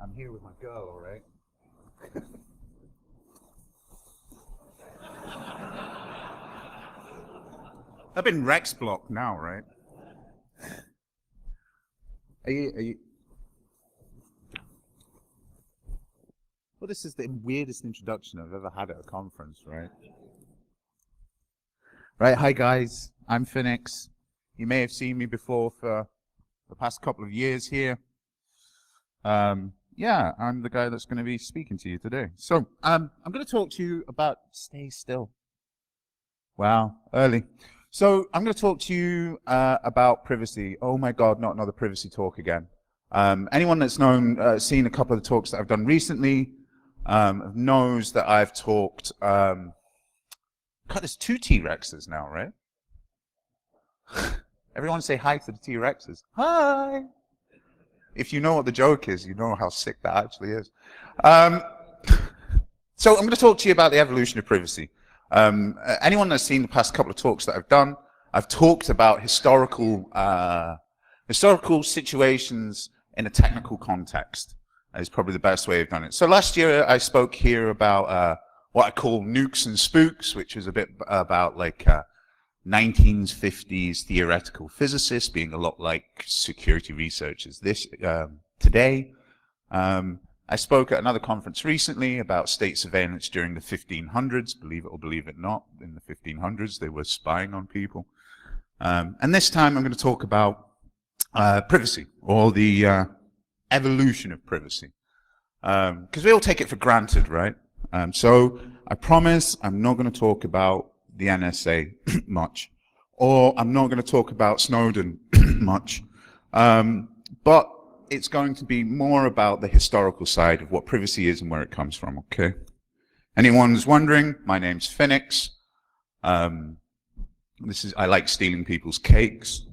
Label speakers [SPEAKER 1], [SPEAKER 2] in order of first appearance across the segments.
[SPEAKER 1] I'm here with my girl, all right? I've been Rex blocked now, right? Are you? Well, this is the weirdest introduction I've ever had at a conference, right? Right, hi guys, I'm Finux. You may have seen me before for the past couple of years here. Yeah, I'm the guy that's going to be speaking to you today. So, I'm going to talk to you about, stay still. Wow, early. So, I'm going to talk to you about privacy. Oh my God, not another privacy talk again. Anyone that's seen a couple of the talks that I've done recently knows that I've talked, God, there's 2 T-Rexes now, right? Everyone say hi to the T-Rexes. Hi! If you know what the joke is, you know how sick that actually is. So I'm going to talk to you about the evolution of privacy. Anyone that's seen the past couple of talks that I've done, I've talked about historical situations in a technical context. Is probably the best way of doing it. So last year I spoke here about what I call nukes and spooks, which is a bit about like 1950s theoretical physicists being a lot like security researchers today. I spoke at another conference recently about state surveillance during the 1500s. Believe it or believe it not, in the 1500s they were spying on people. And this time I'm going to talk about privacy, or the evolution of privacy. Because we all take it for granted, right? So I promise I'm not going to talk about the NSA much, or I'm not going to talk about Snowden much, but it's going to be more about the historical side of what privacy is and where it comes from, okay? Anyone who's wondering, my name's Finux. I like stealing people's cakes.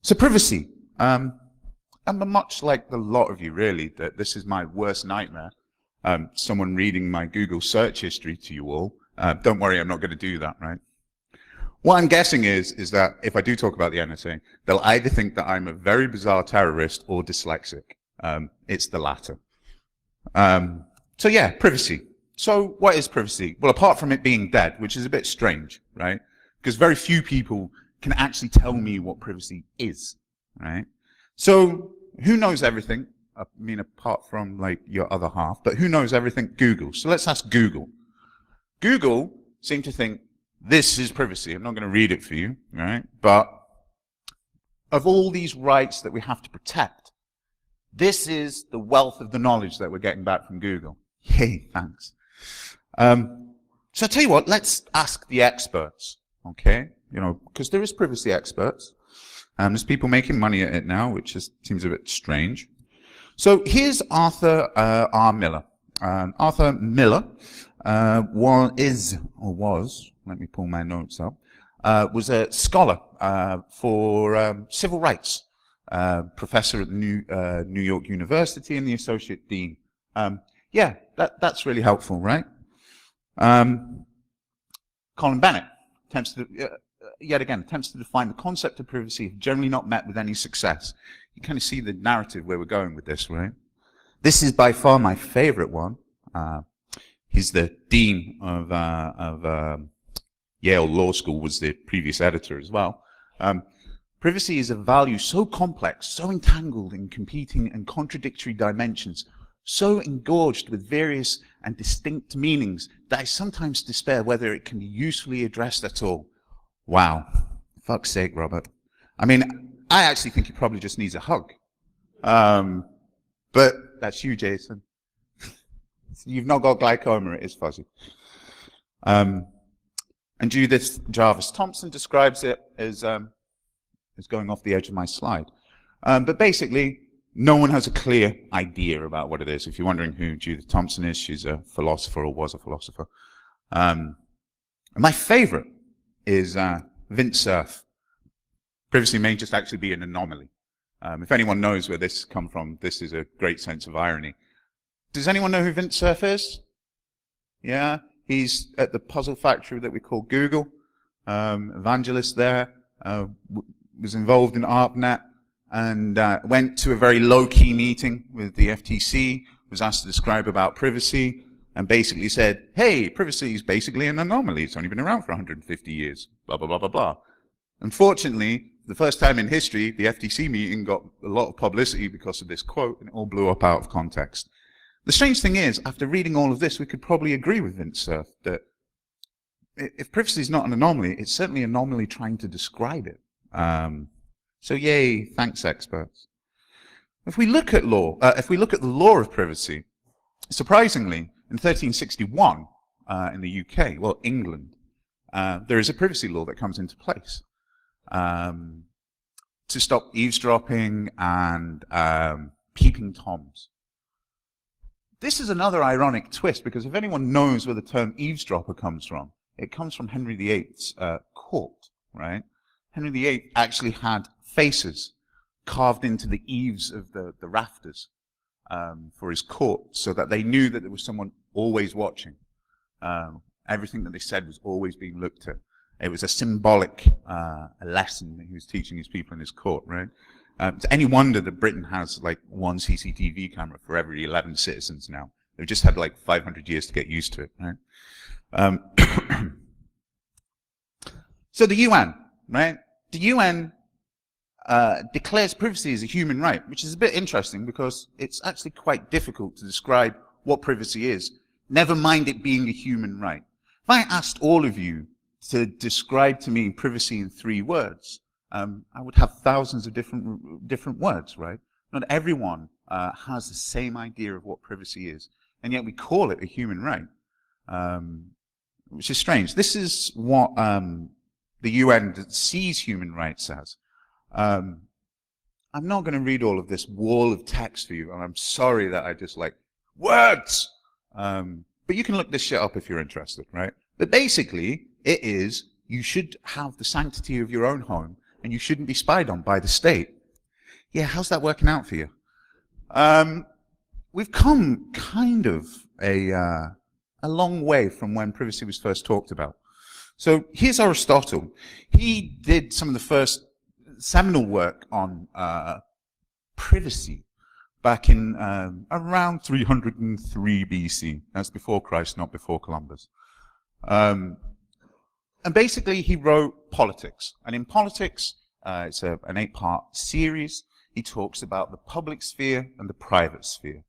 [SPEAKER 1] So privacy. I'm much like a lot of you, really, that this is my worst nightmare. Someone reading my Google search history to you all. Don't worry, I'm not going to do that, right? What I'm guessing is that if I do talk about the NSA, they'll either think that I'm a very bizarre terrorist or dyslexic. It's the latter. So yeah, privacy. So what is privacy? Well, apart from it being dead, which is a bit strange, right? Because very few people can actually tell me what privacy is, right? So who knows everything? I mean, apart from like your other half, but who knows everything? Google. So let's ask Google. Google seemed to think this is privacy. I'm not going to read it for you, right? But of all these rights that we have to protect, this is the wealth of the knowledge that we're getting back from Google. Yay, thanks. So I tell you what, let's ask the experts, okay? You know, because there is privacy experts. There's people making money at it now, which seems a bit strange. So here's Arthur R. Miller. Arthur Miller was, let me pull my notes up, was a scholar for civil rights, professor at the New York University and the associate dean. Yeah, that's really helpful, right? Colin Bennett yet again attempts to define the concept of privacy, generally not met with any success. You kind of see the narrative where we're going with this, right? This is by far my favorite one. He's the dean of Yale Law School, was the previous editor as well. Privacy is a value so complex, so entangled in competing and contradictory dimensions, so engorged with various and distinct meanings that I sometimes despair whether it can be usefully addressed at all. Wow. Fuck's sake, Robert. I mean, I actually think he probably just needs a hug. But that's you, Jason. You've not got glaucoma, it is fuzzy. And Judith Jarvis Thompson describes it as going off the edge of my slide. But basically, no one has a clear idea about what it is. If you're wondering who Judith Thompson is, she's a philosopher, or was a philosopher. My favorite is Vint Cerf. Privacy may just actually be an anomaly. If anyone knows where this come from, this is a great sense of irony. Does anyone know who Vint Cerf is? Yeah, he's at the puzzle factory that we call Google. Evangelist there, was involved in ARPANET, and went to a very low-key meeting with the FTC, was asked to describe about privacy, and basically said, hey, privacy is basically an anomaly. It's only been around for 150 years, blah, blah, blah, blah, blah. Unfortunately, the first time in history, the FTC meeting got a lot of publicity because of this quote, and it all blew up out of context. The strange thing is, after reading all of this, we could probably agree with Vint Cerf that if privacy is not an anomaly, it's certainly an anomaly trying to describe it. So yay, thanks experts. If we look at law, if we look at the law of privacy, surprisingly, in 1361 in the UK, well, England, there is a privacy law that comes into place to stop eavesdropping and peeping toms. This is another ironic twist, because if anyone knows where the term eavesdropper comes from, it comes from Henry VIII's court, right? Henry VIII actually had faces carved into the eaves of the rafters for his court, so that they knew that there was someone always watching. Everything that they said was always being looked at. It was a symbolic lesson that he was teaching his people in his court, right? It's any wonder that Britain has like one CCTV camera for every 11 citizens now. They've just had like 500 years to get used to it, right? So the UN, right? The UN declares privacy as a human right, which is a bit interesting because it's actually quite difficult to describe what privacy is, never mind it being a human right. If I asked all of you to describe to me privacy in 3 words, I would have thousands of different words, right? Not everyone has the same idea of what privacy is, and yet we call it a human right, which is strange. This is what the UN sees human rights as. I'm not going to read all of this wall of text for you, and I'm sorry that I just like words. But you can look this shit up if you're interested, right? But basically, it is you should have the sanctity of your own home, and you shouldn't be spied on by the state. Yeah, how's that working out for you? We've come kind of a long way from when privacy was first talked about. So here's Aristotle. He did some of the first seminal work on privacy back in around 303 BC. That's before Christ, not before Columbus. And basically, he wrote Politics. And in Politics, it's an 8-part series. He talks about the public sphere and the private sphere,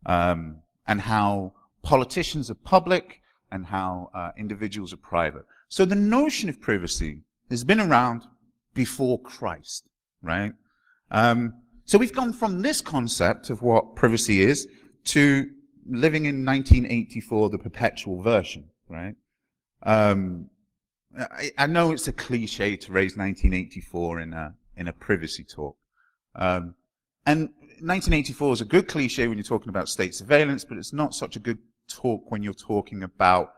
[SPEAKER 1] and how politicians are public and how individuals are private. So the notion of privacy has been around before Christ, right? So we've gone from this concept of what privacy is to living in 1984, the perpetual version, right? I know it's a cliche to raise 1984 in a privacy talk. And 1984 is a good cliche when you're talking about state surveillance, but it's not such a good talk when you're talking about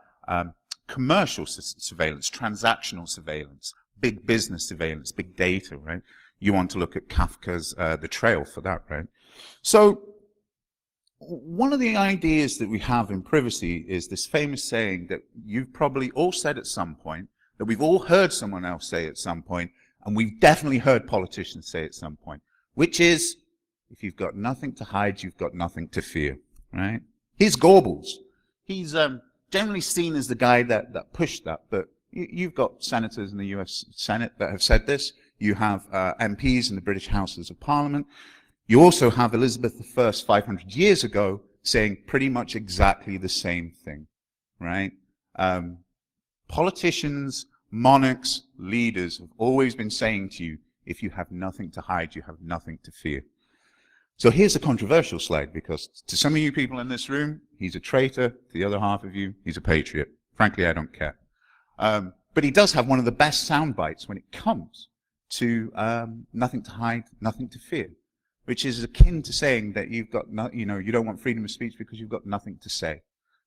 [SPEAKER 1] commercial surveillance, transactional surveillance, big business surveillance, big data, right? You want to look at Kafka's The Trail for that, right? So one of the ideas that we have in privacy is this famous saying that you've probably all said at some point, that we've all heard someone else say at some point, and we've definitely heard politicians say at some point, which is, if you've got nothing to hide, you've got nothing to fear, right? Here's Goebbels. He's generally seen as the guy that pushed that, but you've got senators in the US Senate that have said this. You have MPs in the British Houses of Parliament. You also have Elizabeth I 500 years ago saying pretty much exactly the same thing, right? Politicians, monarchs, leaders have always been saying to you, if you have nothing to hide, you have nothing to fear. So here's a controversial slide, because to some of you people in this room, he's a traitor. To the other half of you, he's a patriot. Frankly, I don't care. But he does have one of the best sound bites when it comes to nothing to hide, nothing to fear, which is akin to saying that you've got you don't want freedom of speech because you've got nothing to say.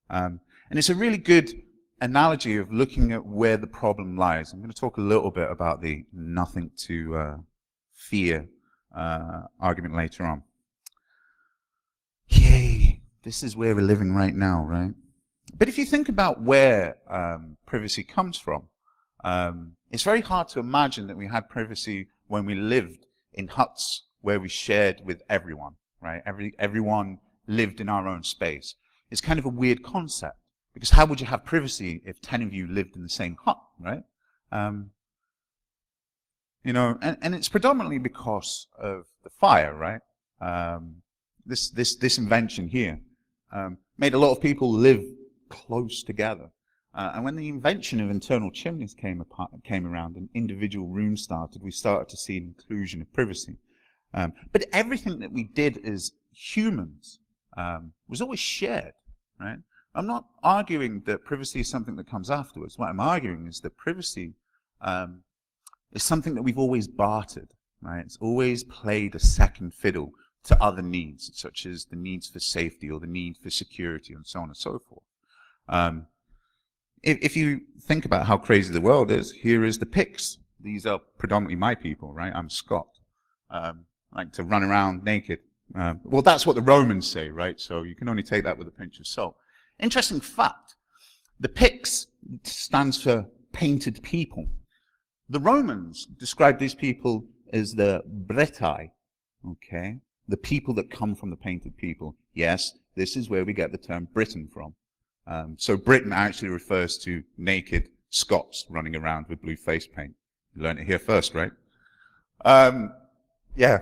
[SPEAKER 1] And it's a really good analogy of looking at where the problem lies. I'm going to talk a little bit about the nothing to fear argument later on. Yay, this is where we're living right now, right? But if you think about where privacy comes from, it's very hard to imagine that we had privacy when we lived in huts where we shared with everyone, right? Everyone lived in our own space. It's kind of a weird concept, because how would you have privacy if 10 of you lived in the same hut, right? You know, and it's predominantly because of the fire, right? This invention here made a lot of people live close together. And when the invention of internal chimneys came around and individual rooms started, we started to see an inclusion of privacy. But everything that we did as humans was always shared, right? I'm not arguing that privacy is something that comes afterwards. What I'm arguing is that privacy is something that we've always bartered, right? It's always played a second fiddle to other needs, such as the needs for safety or the need for security and so on and so forth. If you think about how crazy the world is, here is the Picts. These are predominantly my people, right? I'm Scot. Like to run around naked. Well, that's what the Romans say, right? So you can only take that with a pinch of salt. Interesting fact, the Picts stands for painted people. The Romans described these people as the Bretae, okay? The people that come from the painted people. Yes, this is where we get the term Britain from. So Britain actually refers to naked Scots running around with blue face paint. You learned it here first, right? Yeah.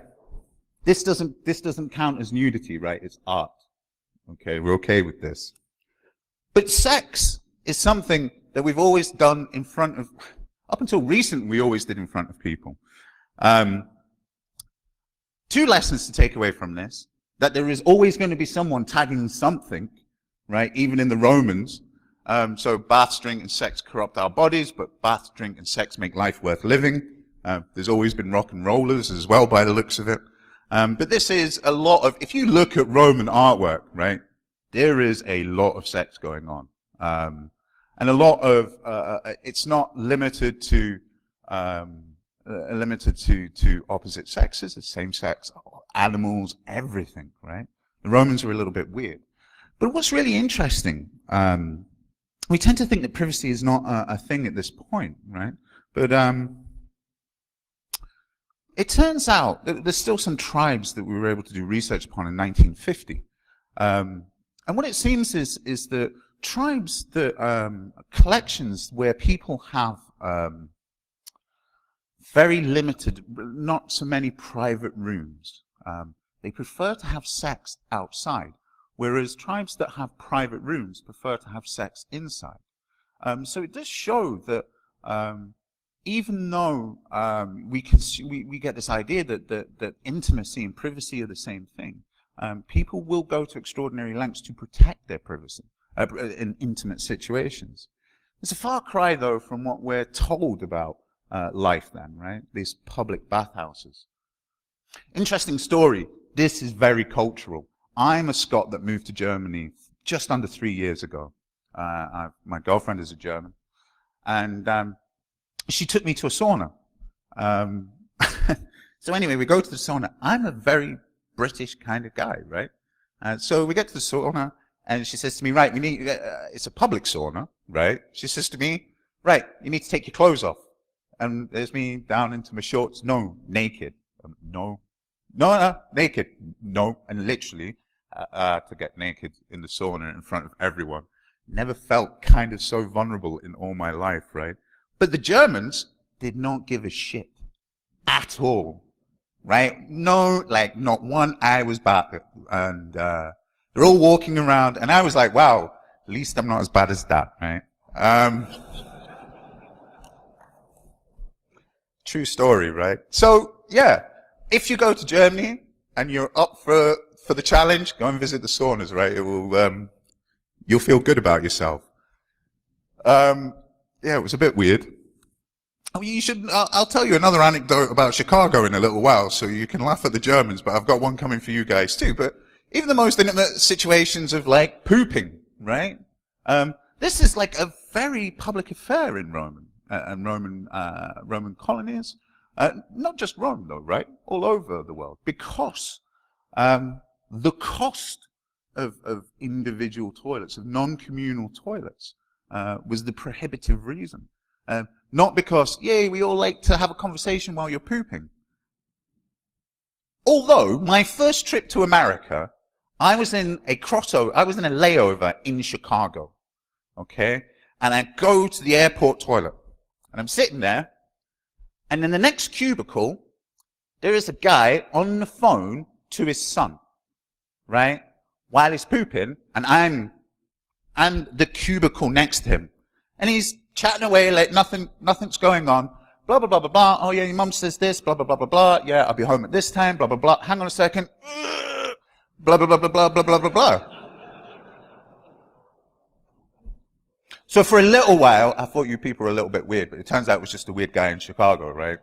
[SPEAKER 1] This doesn't count as nudity, right? It's art. Okay, we're okay with this. But sex is something that we've always done in front of, up until recently, we always did in front of people. Two lessons to take away from this: that there is always going to be someone tagging something, right? Even in the Romans. So baths, drink, and sex corrupt our bodies, but baths, drink, and sex make life worth living. There's always been rock and rollers as well, by the looks of it. But this is a lot of, if you look at Roman artwork, right, there is a lot of sex going on. And a lot of, it's not limited to opposite sexes, the same sex, animals, everything, right? The Romans were a little bit weird. But what's really interesting, we tend to think that privacy is not a thing at this point, right? But it turns out that there's still some tribes that we were able to do research upon in 1950. And what it seems is that tribes that, collections where people have very limited, not so many private rooms. They prefer to have sex outside, whereas tribes that have private rooms prefer to have sex inside. So it does show that even though we get this idea that intimacy and privacy are the same thing, people will go to extraordinary lengths to protect their privacy in intimate situations. It's a far cry, though, from what we're told about life then, right? These public bathhouses. Interesting story. This is very cultural. I'm a Scot that moved to Germany just under 3 years ago. My girlfriend is a German. And she took me to a sauna. So anyway, we go to the sauna. I'm a very British kind of guy, right? So we get to the sauna, and she says to me, right, we need, it's a public sauna, right? She says to me, right, you need to take your clothes off. And there's me down into my shorts. No, naked. No, naked. No, and literally, to get naked in the sauna in front of everyone. Never felt kind of so vulnerable in all my life, right? But the Germans did not give a shit at all, right? No, like not one eye was back, and they're all walking around, and I was like, wow, at least I'm not as bad as that, right? True story, right? So yeah, if you go to Germany and you're up for the challenge, go and visit the saunas, right? It will, you'll feel good about yourself. Yeah, it was a bit weird. Oh, you should. I'll tell you another anecdote about Chicago in a little while, so you can laugh at the Germans. But I've got one coming for you guys too. But even the most intimate situations of like pooping, right? This is like a very public affair in Roman Roman colonies. Not just Rome, though, right? All over the world, because the cost of individual toilets, of non-communal toilets, was the prohibitive reason. Not because, yay, we all like to have a conversation while you're pooping. Although my first trip to America, I was in a layover in Chicago, okay? And I go to the airport toilet, and I'm sitting there, and in the next cubicle, there is a guy on the phone to his son, right? While he's pooping, and I'm the cubicle next to him. And he's chatting away like nothing's going on. Blah, blah, blah, blah, blah. Oh yeah, your mum says this, blah, blah, blah, blah, blah. Yeah, I'll be home at this time, blah, blah, blah. Hang on a second. Blah, blah, blah, blah, blah, blah, blah, blah, blah. So for a little while, I thought you people were a little bit weird, but it turns out it was just a weird guy in Chicago, right?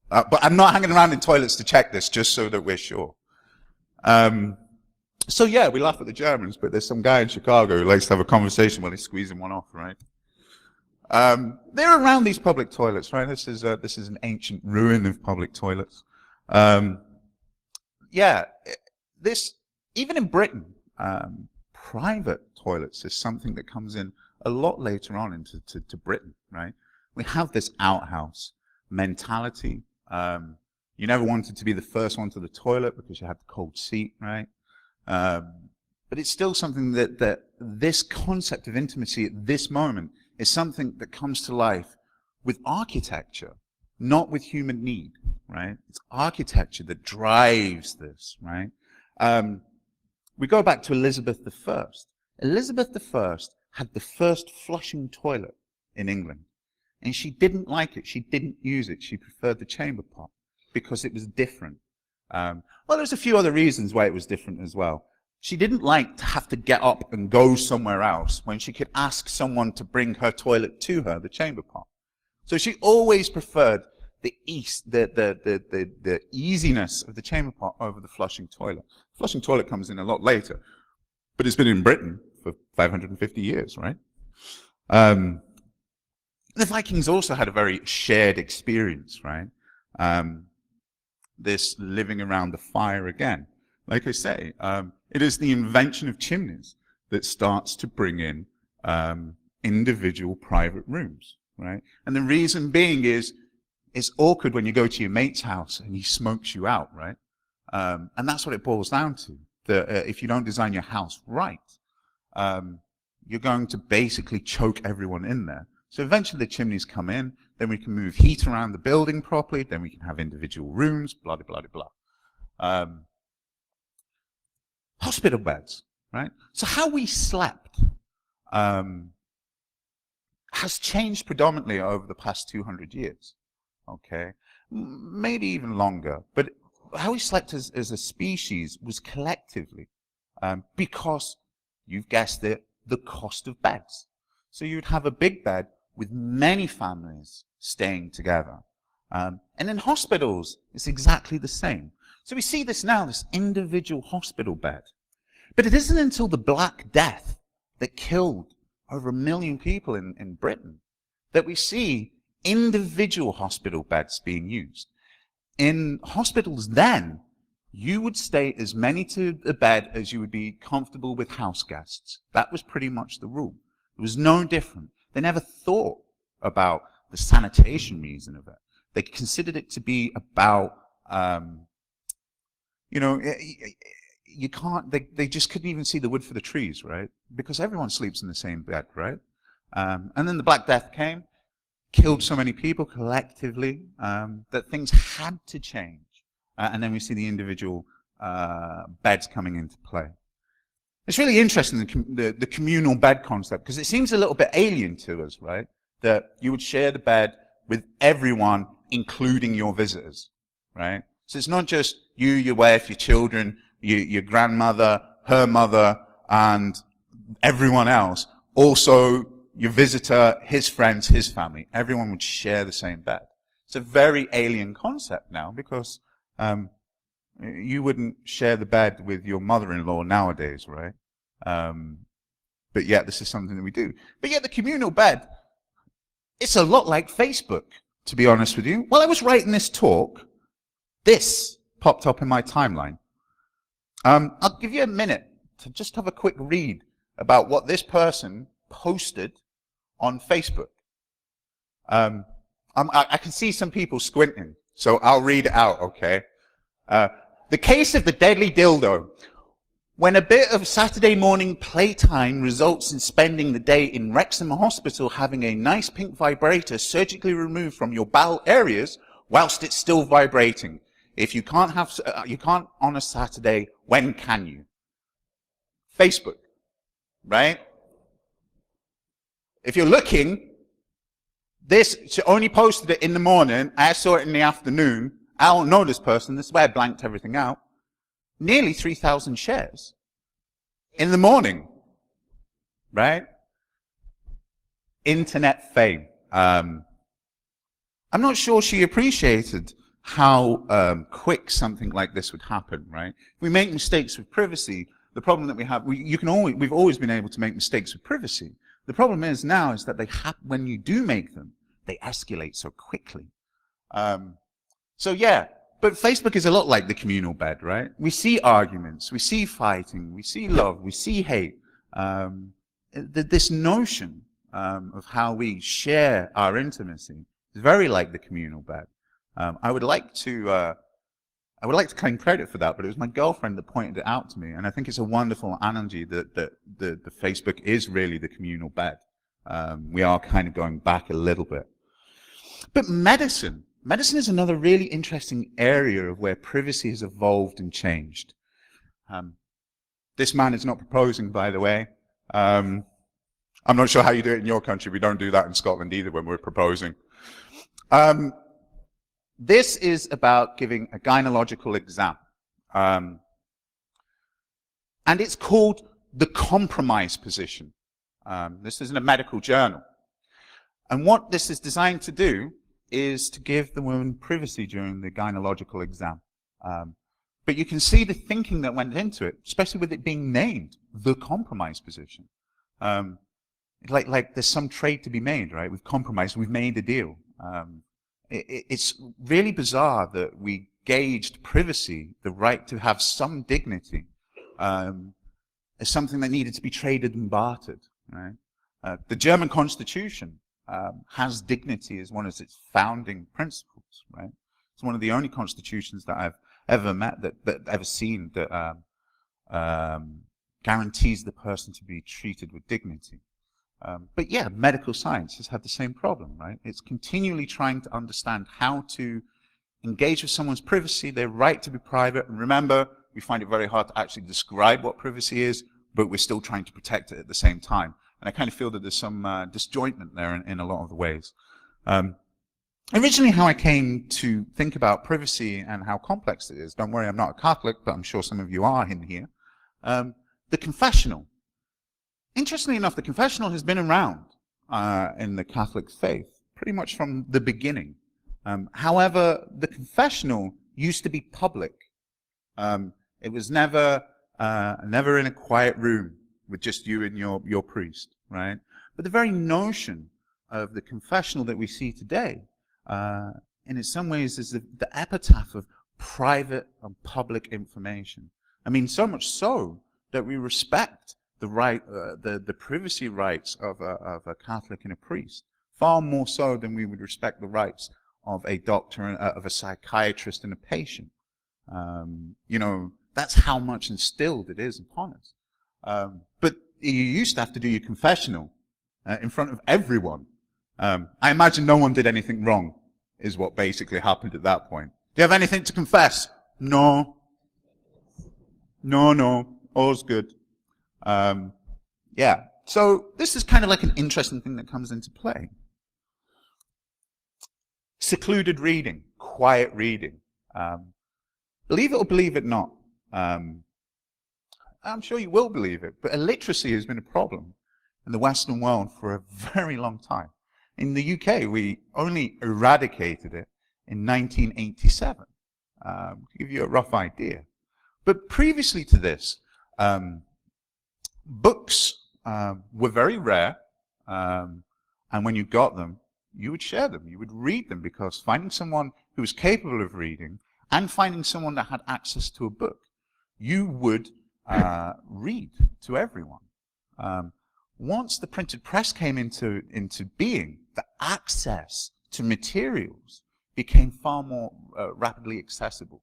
[SPEAKER 1] But I'm not hanging around in toilets to check this, just so that we're sure. So yeah, we laugh at the Germans, but there's some guy in Chicago who likes to have a conversation while he's squeezing one off, right? They're around these public toilets, right? This is an ancient ruin of public toilets. Yeah, even in Britain, private toilets is something that comes in a lot later on into Britain, right? We have this outhouse mentality. You never wanted to be the first one to the toilet because you had the cold seat, right? But it's still something that this concept of intimacy at this moment is something that comes to life with architecture, not with human need, right? It's architecture that drives this, right? We go back to Elizabeth I. Elizabeth I had the first flushing toilet in England, and she didn't like it. She didn't use it. She preferred the chamber pot because it was different. Well, there's a few other reasons why it was different as well. She didn't like to have to get up and go somewhere else when she could ask someone to bring her toilet to her, the chamber pot. So she always preferred the easiness of the chamber pot over the flushing toilet. Flushing toilet comes in a lot later, but it's been in Britain for 550 years, right? The Vikings also had a very shared experience, right? This living around the fire again. Like I say, it is the invention of chimneys that starts to bring in individual private rooms, right? And the reason being is it's awkward when you go to your mate's house and he smokes you out, right? And that's what it boils down to. If you don't design your house right, you're going to basically choke everyone in there. So eventually the chimneys come in, then we can move heat around the building properly, then we can have individual rooms, blah, blah, blah, blah. Hospital beds, right? So how we slept has changed predominantly over the past 200 years, okay? Maybe even longer, but how we slept as a species was collectively, because, you've guessed it, the cost of beds. So you'd have a big bed with many families staying together. And in hospitals, it's exactly the same. So we see this now, this individual hospital bed. But it isn't until the Black Death that killed over 1 million people in Britain that we see individual hospital beds being used. In hospitals then, you would stay as many to a bed as you would be comfortable with house guests. That was pretty much the rule. It was no different. They never thought about the sanitation reason of it. They considered it to be about, you know, you can't, they just couldn't even see the wood for the trees, right? Because everyone sleeps in the same bed, right? And then the Black Death came, killed so many people collectively that things had to change. And then we see the individual beds coming into play. It's really interesting, the communal bed concept, because it seems a little bit alien to us, right? That you would share the bed with everyone, including your visitors, right? So it's not just you, your wife, your children, your grandmother, her mother, and everyone else. Also, your visitor, his friends, his family. Everyone would share the same bed. It's a very alien concept now, because you wouldn't share the bed with your mother-in-law nowadays, right? But yet this is something that we do. But yet the communal bed, it's a lot like Facebook, to be honest with you. While I was writing this talk, this popped up in my timeline. I'll give you a minute to just have a quick read about what this person posted on Facebook. I can see some people squinting, so I'll read it out, okay? The case of the deadly dildo. When a bit of Saturday morning playtime results in spending the day in Wrexham Hospital having a nice pink vibrator surgically removed from your bowel areas whilst it's still vibrating. If you can't on a Saturday, when can you? Facebook, right? If you're looking, she only posted it in the morning. I saw it in the afternoon. I don't know this person. This is why I blanked everything out. Nearly 3,000 shares in the morning, right? Internet fame. I'm not sure she appreciated how quick something like this would happen, right? If we make mistakes with privacy, the problem that we have, we've always been able to make mistakes with privacy. The problem is now is that when you do make them, they escalate so quickly. So yeah, but Facebook is a lot like the communal bed, right? We see arguments, we see fighting, we see love, we see hate. This notion of how we share our intimacy is very like the communal bed. I would like to claim credit for that, but it was my girlfriend that pointed it out to me, and I think it's a wonderful analogy that the Facebook is really the communal bed. We are kind of going back a little bit. But medicine is another really interesting area of where privacy has evolved and changed. This man is not proposing, by the way. I'm not sure how you do it in your country. We don't do that in Scotland either when we're proposing. This is about giving a gynecological exam. And it's called the compromise position. This isn't a medical journal. And what this is designed to do is to give the woman privacy during the gynecological exam. But you can see the thinking that went into it, especially with it being named the compromise position. Like there's some trade to be made, right? We've compromised, we've made a deal. It's really bizarre that we gauged privacy, the right to have some dignity, as something that needed to be traded and bartered, right? The German Constitution has dignity as one of its founding principles, right? It's one of the only constitutions that I've ever met, ever seen, that guarantees the person to be treated with dignity. But yeah, medical science has had the same problem, right? It's continually trying to understand how to engage with someone's privacy, their right to be private. And remember, we find it very hard to actually describe what privacy is, but we're still trying to protect it at the same time. And I kind of feel that there's some disjointment there in a lot of the ways. Originally, how I came to think about privacy and how complex it is, don't worry, I'm not a Catholic, but I'm sure some of you are in here. The confessional. Interestingly enough, the confessional has been around in the Catholic faith pretty much from the beginning. However, the confessional used to be public. It was never in a quiet room with just you and your priest, right? But the very notion of the confessional that we see today, in some ways, is the epitaph of private and public information. I mean, so much so that we respect the right, the privacy rights of a Catholic and a priest, far more so than we would respect the rights of a doctor, of a psychiatrist and a patient. You know, that's how much instilled it is upon us. But you used to have to do your confessional in front of everyone. I imagine no one did anything wrong, is what basically happened at that point. Do you have anything to confess? No. No, all's good. Yeah, so this is kind of like an interesting thing that comes into play. Secluded reading, quiet reading. Believe it or believe it not. I'm sure you will believe it, but illiteracy has been a problem in the Western world for a very long time. In the UK, we only eradicated it in 1987, to give you a rough idea. But previously to this, books were very rare, and when you got them, you would share them, you would read them, because finding someone who was capable of reading and finding someone that had access to a book, you would read to everyone. Once the printed press came into being, the access to materials became far more rapidly accessible.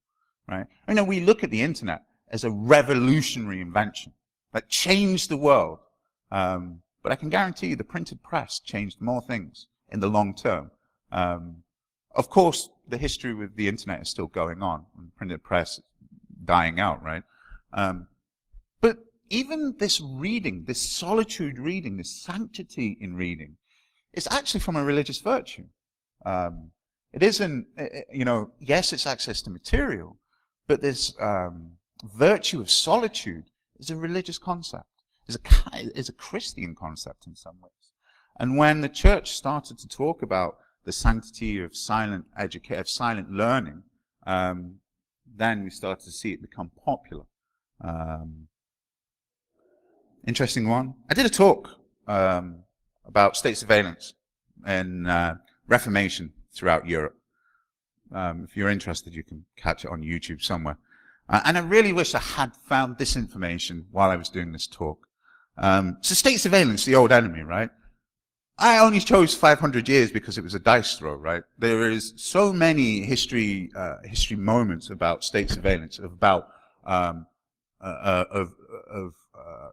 [SPEAKER 1] right? I know we look at the internet as a revolutionary invention that changed the world. But I can guarantee you the printed press changed more things in the long term. Of course, the history with the internet is still going on, and the printed press is dying out, right? But even this reading, this solitude reading, this sanctity in reading, is actually from a religious virtue. It isn't, yes, it's access to material, but this virtue of solitude is a religious concept, is a Christian concept in some ways. And when the church started to talk about the sanctity of silent learning, then we started to see it become popular. Interesting one. I did a talk about state surveillance and Reformation throughout Europe. If you're interested, you can catch it on YouTube somewhere. And I really wish I had found this information while I was doing this talk. So state surveillance, the old enemy, right? I only chose 500 years because it was a dice throw, right? There is so many history moments about state surveillance, about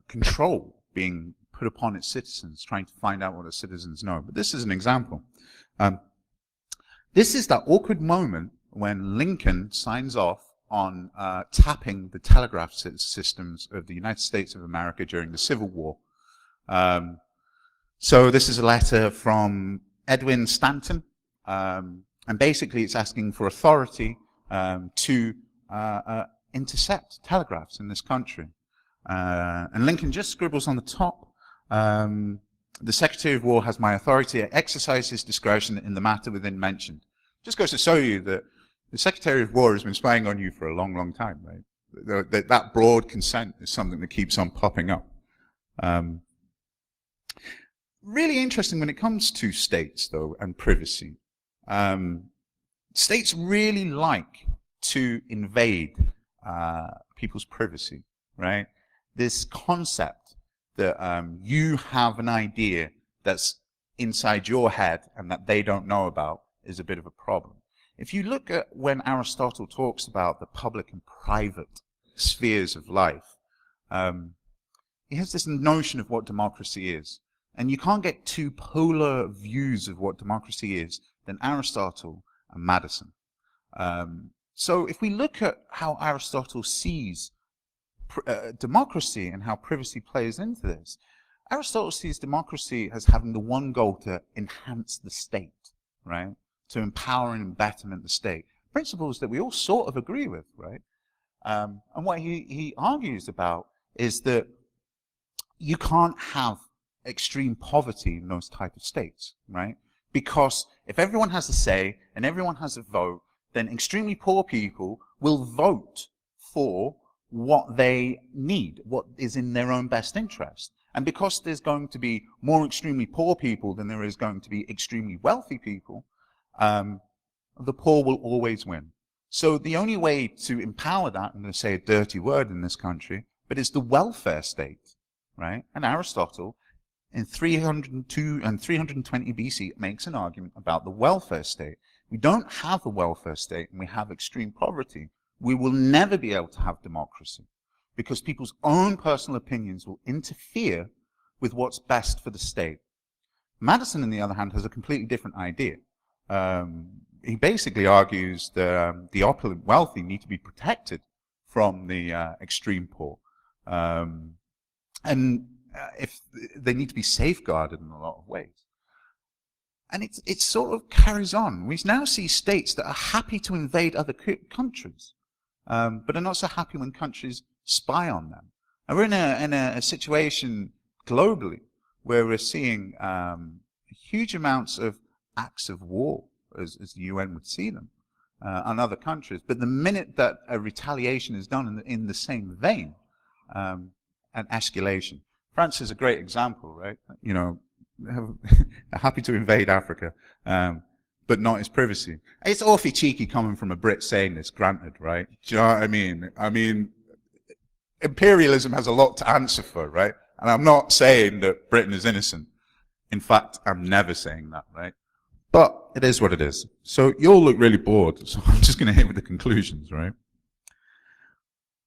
[SPEAKER 1] control being put upon its citizens, trying to find out what its citizens know. But this is an example. This is that awkward moment when Lincoln signs off on tapping the telegraph systems of the United States of America during the Civil War. So this is a letter from Edwin Stanton, and basically it's asking for authority to intercept telegraphs in this country. And Lincoln just scribbles on the top, the Secretary of War has my authority to exercise his discretion in the matter within mentioned. Just goes to show you that the Secretary of War has been spying on you for a long, long time, right? That broad consent is something that keeps on popping up. Really interesting when it comes to states, though, and privacy. States really like to invade people's privacy, right? This concept that you have an idea that's inside your head and that they don't know about is a bit of a problem. If you look at when Aristotle talks about the public and private spheres of life, he has this notion of what democracy is. And you can't get two polar views of what democracy is than Aristotle and Madison. So if we look at how Aristotle sees democracy and how privacy plays into this, Aristotle sees democracy as having the one goal to enhance the state, right? To empower and betterment the state. Principles that we all sort of agree with, right? And what he argues about is that you can't have extreme poverty in those type of states, right? Because if everyone has a say and everyone has a vote, then extremely poor people will vote for what they need, what is in their own best interest. And because there's going to be more extremely poor people than there is going to be extremely wealthy people, the poor will always win. So the only way to empower that, I'm going to say a dirty word in this country, but it's the welfare state, right? And Aristotle, in 302 and 320 BC, makes an argument about the welfare state. We don't have a welfare state and we have extreme poverty. We will never be able to have democracy because people's own personal opinions will interfere with what's best for the state. Madison, on the other hand, has a completely different idea. He basically argues that the opulent wealthy need to be protected from the extreme poor. And if they need to be safeguarded in a lot of ways. And it sort of carries on. We now see states that are happy to invade other countries, but are not so happy when countries spy on them. And we're in a situation globally where we're seeing huge amounts of acts of war, as the UN would see them, on other countries. But the minute that a retaliation is done in the same vein, an escalation. France is a great example, right? You know, happy to invade Africa, but not its privacy. It's awfully cheeky coming from a Brit saying this, granted, right? Do you know what I mean? I mean, imperialism has a lot to answer for, right? And I'm not saying that Britain is innocent. In fact, I'm never saying that, right? But it is what it is. So you all look really bored, so I'm just going to hit with the conclusions, right?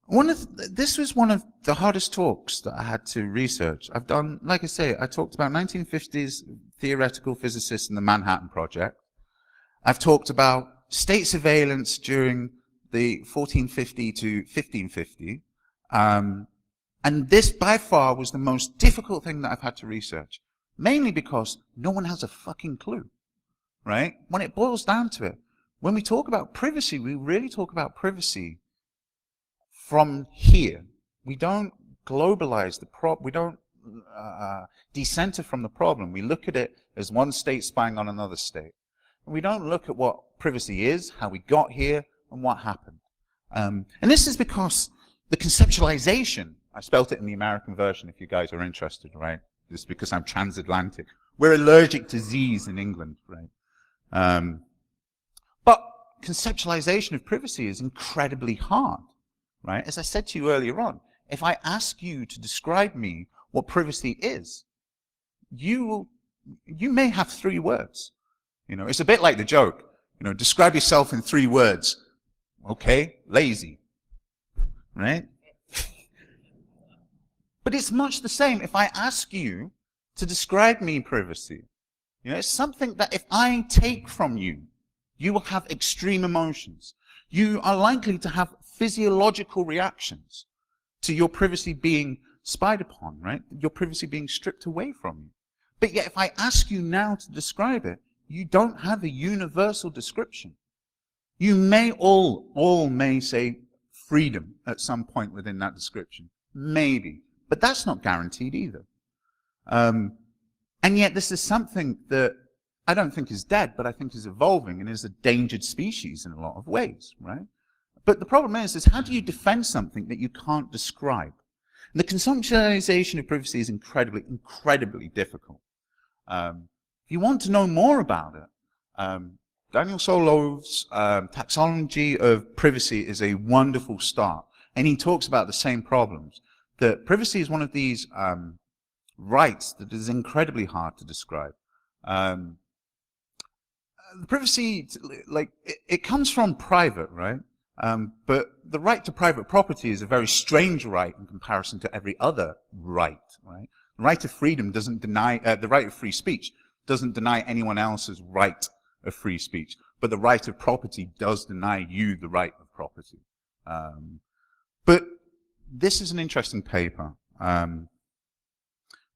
[SPEAKER 1] This was one of the hardest talks that I had to research. I've done, like I say, I talked about 1950s theoretical physicists and the Manhattan Project. I've talked about state surveillance during the 1450 to 1550. And this, by far, was the most difficult thing that I've had to research. Mainly because no one has a fucking clue, right? When it boils down to it, when we talk about privacy, we really talk about privacy from here. We don't globalize the problem. We don't decenter from the problem. We look at it as one state spying on another state. And we don't look at what privacy is, how we got here, and what happened. And this is because the conceptualization, I spelt it in the American version if you guys are interested, right? This is because I'm transatlantic. We're allergic to Z's in England, right? But conceptualization of privacy is incredibly hard, right? As I said to you earlier on, if I ask you to describe me what privacy is, you may have 3 words. You know, it's a bit like the joke. You know, describe yourself in 3 words. Okay, lazy, right? But it's much the same if I ask you to describe me privacy. You know, it's something that if I take from you, you will have extreme emotions. You are likely to have physiological reactions to your privacy being spied upon, right? Your privacy being stripped away from you. But yet if I ask you now to describe it, you don't have a universal description. You may all may say freedom at some point within that description. Maybe. But that's not guaranteed either. And yet this is something that I don't think is dead, but I think is evolving and is a endangered species in a lot of ways, right? But the problem is how do you defend something that you can't describe? And the conceptualization of privacy is incredibly, incredibly difficult. If you want to know more about it, Daniel Solov's taxonomy of privacy is a wonderful start. And he talks about the same problems. That privacy is one of these rights that is incredibly hard to describe. Privacy, like, it comes from private, right? But the right to private property is a very strange right in comparison to every other right, right? The right of freedom doesn't deny, the right of free speech doesn't deny anyone else's right of free speech, but the right of property does deny you the right of property. But this is an interesting paper.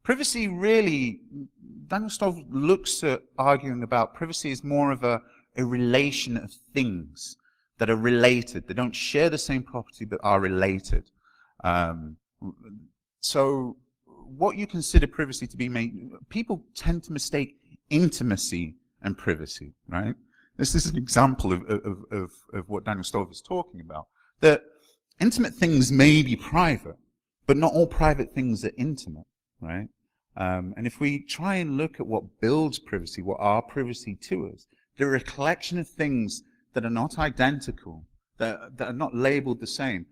[SPEAKER 1] Privacy really, Daniel Stove looks at arguing about privacy is more of a relation of things that are related. They don't share the same property but are related. So what you consider privacy to be, people tend to mistake intimacy and privacy, right? This is an example of what Daniel Stove is talking about. That intimate things may be private, but not all private things are intimate, right? And if we try and look at what builds privacy, what are privacy to us, there are a collection of things that are not identical, that are not labeled the same,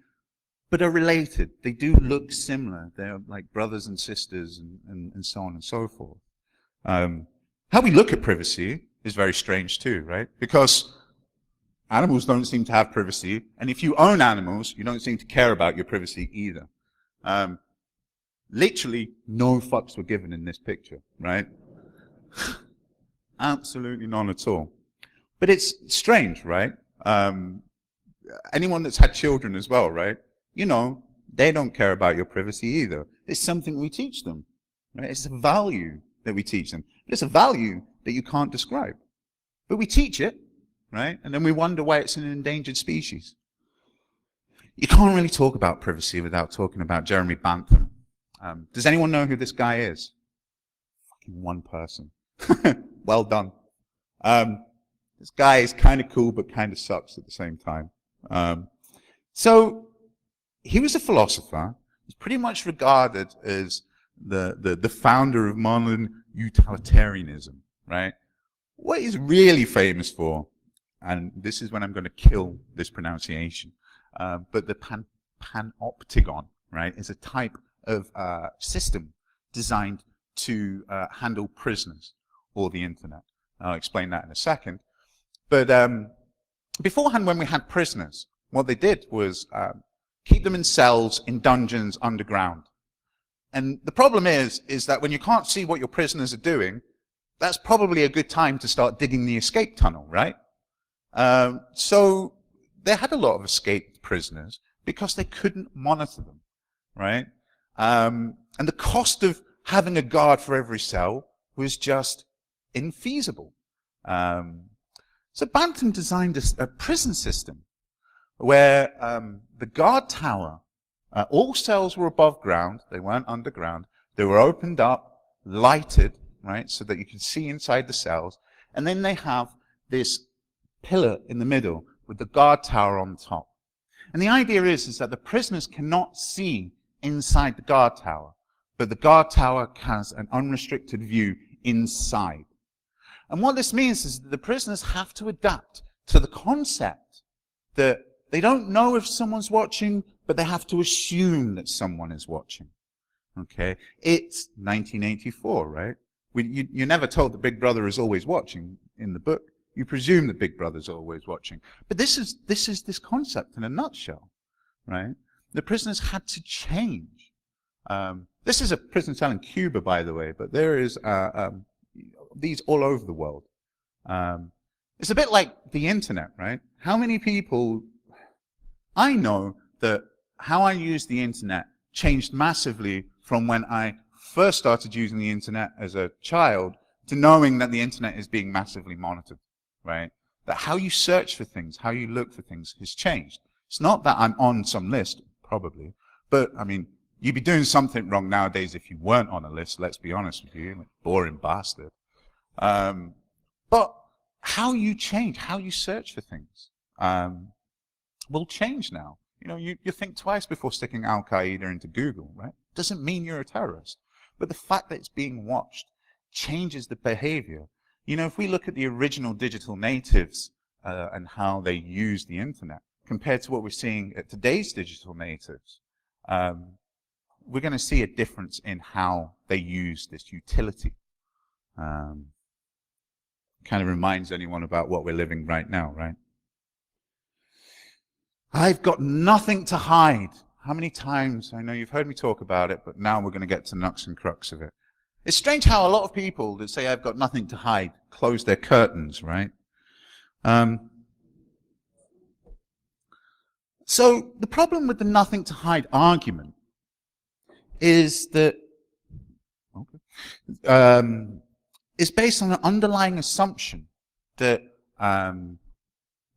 [SPEAKER 1] but are related. They do look similar. They're like brothers and sisters and so on and so forth. How we look at privacy is very strange too, right? Because animals don't seem to have privacy, and if you own animals, you don't seem to care about your privacy either. Literally, no fucks were given in this picture, right? Absolutely none at all. But it's strange, right? Anyone that's had children as well, right? You know, they don't care about your privacy either. It's something we teach them, right? It's a value that we teach them. It's a value that you can't describe. But we teach it, right? And then we wonder why it's an endangered species. You can't really talk about privacy without talking about Jeremy Bentham. Does anyone know who this guy is? Fucking one person. Well done. This guy is kind of cool, but kind of sucks at the same time. So he was a philosopher. He's pretty much regarded as the founder of modern utilitarianism, right? What he's really famous for, and this is when I'm going to kill this pronunciation, but the panopticon, right, is a type of system designed to handle prisoners or the internet. I'll explain that in a second. But beforehand, when we had prisoners, what they did was keep them in cells, in dungeons, underground. And the problem is that when you can't see what your prisoners are doing, that's probably a good time to start digging the escape tunnel, right? So they had a lot of escaped prisoners because they couldn't monitor them, right? And the cost of having a guard for every cell was just infeasible. So Bantam designed a prison system where the guard tower, all cells were above ground, they weren't underground, they were opened up, lighted, right, so that you could see inside the cells, and then they have this pillar in the middle with the guard tower on top. And the idea is that the prisoners cannot see inside the guard tower, but the guard tower has an unrestricted view inside. And what this means is that the prisoners have to adapt to the concept that they don't know if someone's watching, but they have to assume that someone is watching. Okay? It's 1984, right? You're never told that Big Brother is always watching in the book. You presume that Big Brother's always watching. But this is this concept in a nutshell, right? The prisoners had to change. This is a prison cell in Cuba, by the way, but there is these all over the world. It's a bit like the internet, right? How many people... I know that how I use the internet changed massively from when I first started using the internet as a child to knowing that the internet is being massively monitored, right? That how you search for things, how you look for things has changed. It's not that I'm on some list, probably, but I mean, you'd be doing something wrong nowadays if you weren't on a list, let's be honest with you, like boring bastard. But how you change, how you search for things, will change now. You know, you think twice before sticking Al-Qaeda into Google, right? Doesn't mean you're a terrorist. But the fact that it's being watched changes the behavior. You know, if we look at the original digital natives and how they use the internet, compared to what we're seeing at today's digital natives, we're going to see a difference in how they use this utility. Kind of reminds anyone about what we're living right now, right? I've got nothing to hide. How many times, I know you've heard me talk about it, but now we're going to get to the nuts and crux of it. It's strange how a lot of people that say I've got nothing to hide close their curtains, right? So the problem with the nothing to hide argument is that it's based on an underlying assumption that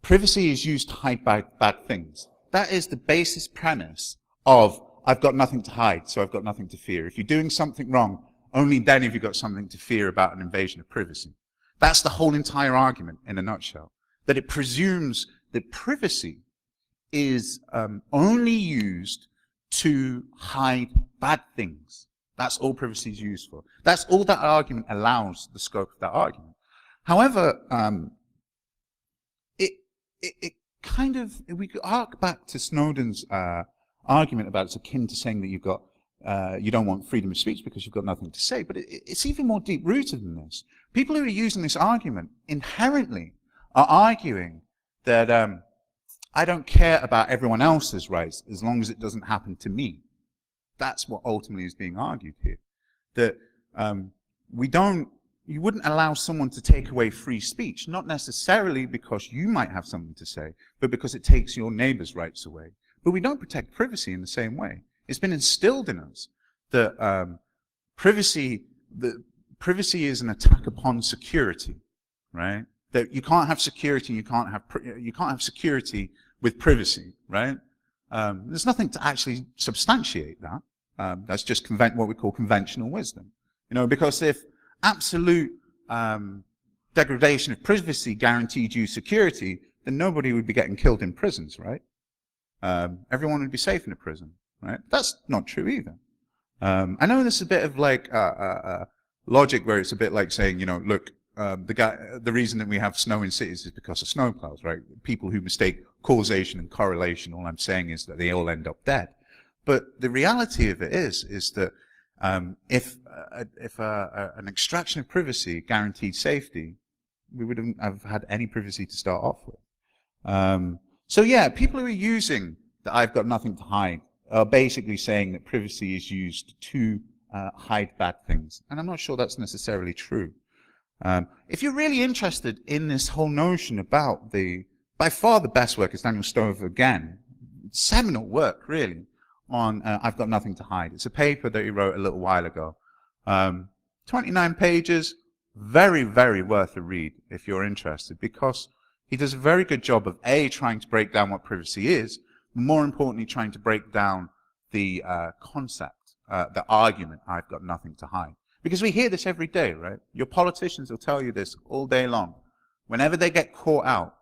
[SPEAKER 1] privacy is used to hide bad things. That is the basis premise of I've got nothing to hide, so I've got nothing to fear. If you're doing something wrong, only then have you got something to fear about an invasion of privacy. That's the whole entire argument in a nutshell. That it presumes that privacy is only used to hide bad things. That's all privacy is used for. That's all that argument allows the scope of that argument. However, it kind of, if we could arc back to Snowden's argument about it's akin to saying that you've got, you don't want freedom of speech because you've got nothing to say, but it's even more deep-rooted than this. People who are using this argument inherently are arguing that I don't care about everyone else's rights as long as it doesn't happen to me. That's what ultimately is being argued here. That you wouldn't allow someone to take away free speech, not necessarily because you might have something to say, but because it takes your neighbor's rights away. But we don't protect privacy in the same way. It's been instilled in us that privacy is an attack upon security, right? That you can't have security, you can't have security with privacy, right? There's nothing to actually substantiate that. That's just what we call conventional wisdom, you know, because if absolute degradation of privacy guaranteed you security, then nobody would be getting killed in prisons, right? Everyone would be safe in a prison, right? That's not true either. I know this is a bit of like logic where it's a bit like saying, you know, look, the reason that we have snow in cities is because of snowplows, right? People who mistake causation and correlation, all I'm saying is that they all end up dead. But the reality of it is that if an extraction of privacy guaranteed safety, we wouldn't have had any privacy to start off with. So yeah, people who are using that I've got nothing to hide are basically saying that privacy is used to hide bad things. And I'm not sure that's necessarily true. If you're really interested in this whole notion about by far the best work is Daniel Stover again, seminal work really, on I've Got Nothing to Hide. It's a paper that he wrote a little while ago. 29 pages, very, very worth a read if you're interested, because he does a very good job of trying to break down what privacy is, more importantly trying to break down the concept, the argument, I've got nothing to hide. Because we hear this every day, right? Your politicians will tell you this all day long. Whenever they get caught out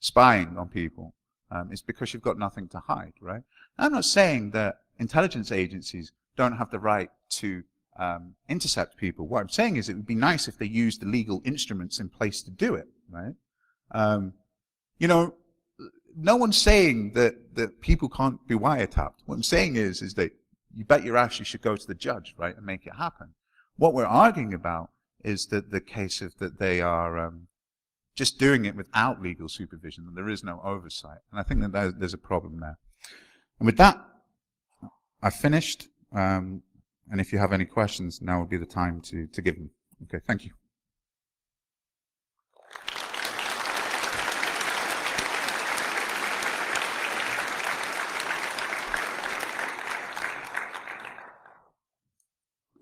[SPEAKER 1] spying on people, it's because you've got nothing to hide, right? I'm not saying that intelligence agencies don't have the right to intercept people. What I'm saying is it would be nice if they used the legal instruments in place to do it, right? You know, no one's saying that people can't be wiretapped. What I'm saying is that you bet your ass you should go to the judge, right, and make it happen. What we're arguing about is that the case of that they are just doing it without legal supervision, and there is no oversight. And I think that there's a problem there. And with that, I've finished. And if you have any questions, now would be the time to give them. Okay, thank you.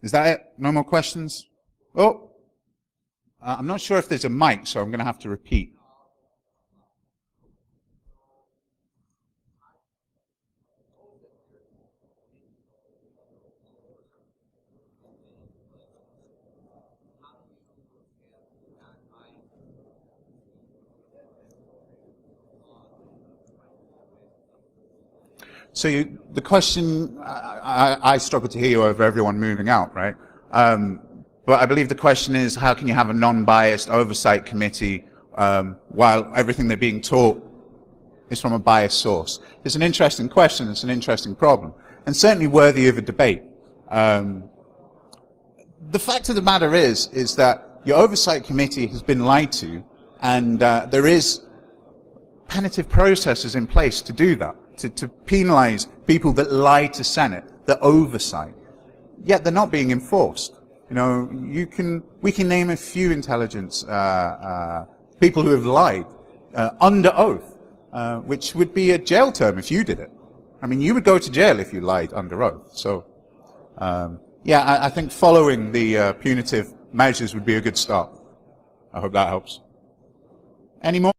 [SPEAKER 1] Is that it? No more questions? Oh, I'm not sure if there's a mic, so I'm going to have to repeat. So the question, I struggle to hear you over everyone moving out, right? But I believe the question is, how can you have a non-biased oversight committee while everything they're being taught is from a biased source? It's an interesting question, it's an interesting problem, and certainly worthy of a debate. The fact of the matter is that your oversight committee has been lied to, and there is punitive processes in place to do that. To penalize people that lie to Senate, that oversight, yet they're not being enforced. You know, we can name a few intelligence people who have lied under oath, which would be a jail term if you did it. I mean, you would go to jail if you lied under oath. So, yeah, I think following the punitive measures would be a good start. I hope that helps. Any more?